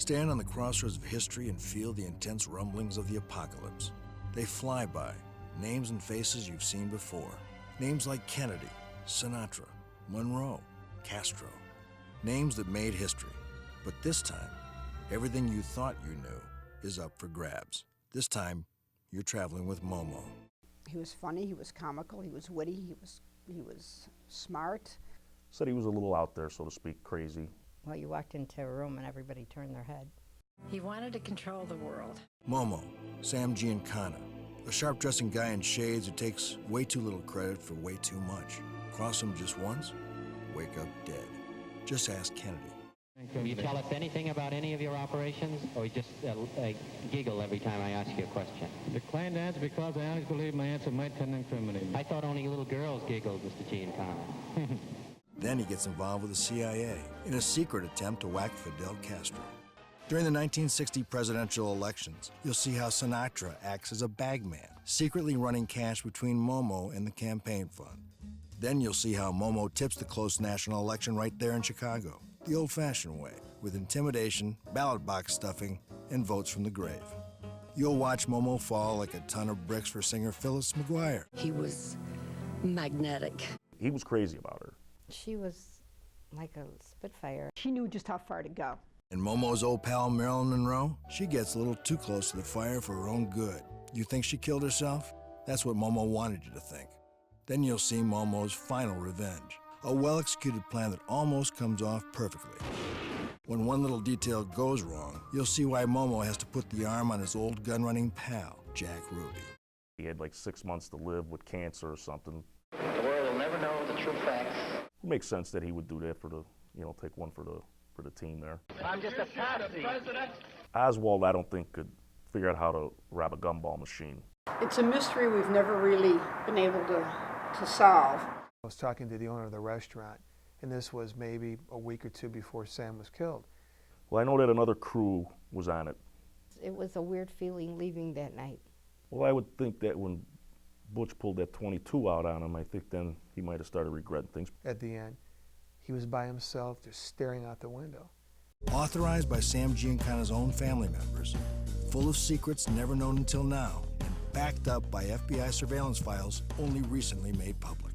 Stand on the crossroads of history and feel the intense rumblings of the apocalypse. They fly by, names and faces you've seen before. Names like Kennedy, Sinatra, Monroe, Castro. Names that made history. But this time, everything you thought you knew is up for grabs. This time, you're traveling with Momo. He was funny, he was comical, he was witty, he was smart. Said he was a little out there, so to speak, crazy. Well, you walked into a room and everybody turned their head. He wanted to control the world. Momo, Sam Giancana, a sharp-dressing guy in shades who takes way too little credit for way too much. Cross him just once, wake up dead. Just ask Kennedy. Will you tell us anything about any of your operations, or just giggle every time I ask you a question? Decline to answer because I honestly believe my answer might tend to incriminate me. I thought only little girls giggled, Mr. Giancana. Then he gets involved with the CIA in a secret attempt to whack Fidel Castro. During the 1960 presidential elections, you'll see how Sinatra acts as a bagman, secretly running cash between Momo and the campaign fund. Then you'll see how Momo tips the close national election right there in Chicago, the old-fashioned way, with intimidation, ballot box stuffing, and votes from the grave. You'll watch Momo fall like a ton of bricks for singer Phyllis McGuire. He was magnetic. He was crazy about her. She was like a spitfire. She knew just how far to go. And Momo's old pal Marilyn Monroe, she gets a little too close to the fire for her own good. You think she killed herself? That's what Momo wanted you to think. Then you'll see Momo's final revenge, a well-executed plan that almost comes off perfectly. When one little detail goes wrong, you'll see why Momo has to put the arm on his old gun-running pal, Jack Ruby. He had like 6 months to live with cancer or something. The world will never know the true facts. It makes sense that he would do that for the, take one for the team there. I'm just a patsy. Oswald, I don't think, could figure out how to wrap a gumball machine. It's a mystery we've never really been able to solve. I was talking to the owner of the restaurant, and this was maybe a week or two before Sam was killed. Well, I know that another crew was on it. It was a weird feeling leaving that night. Well, I would think that when Butch pulled that 22 out on him, I think then he might have started regretting things. At the end, he was by himself, just staring out the window. Authorized by Sam Giancana's own family members, full of secrets never known until now, and backed up by FBI surveillance files only recently made public.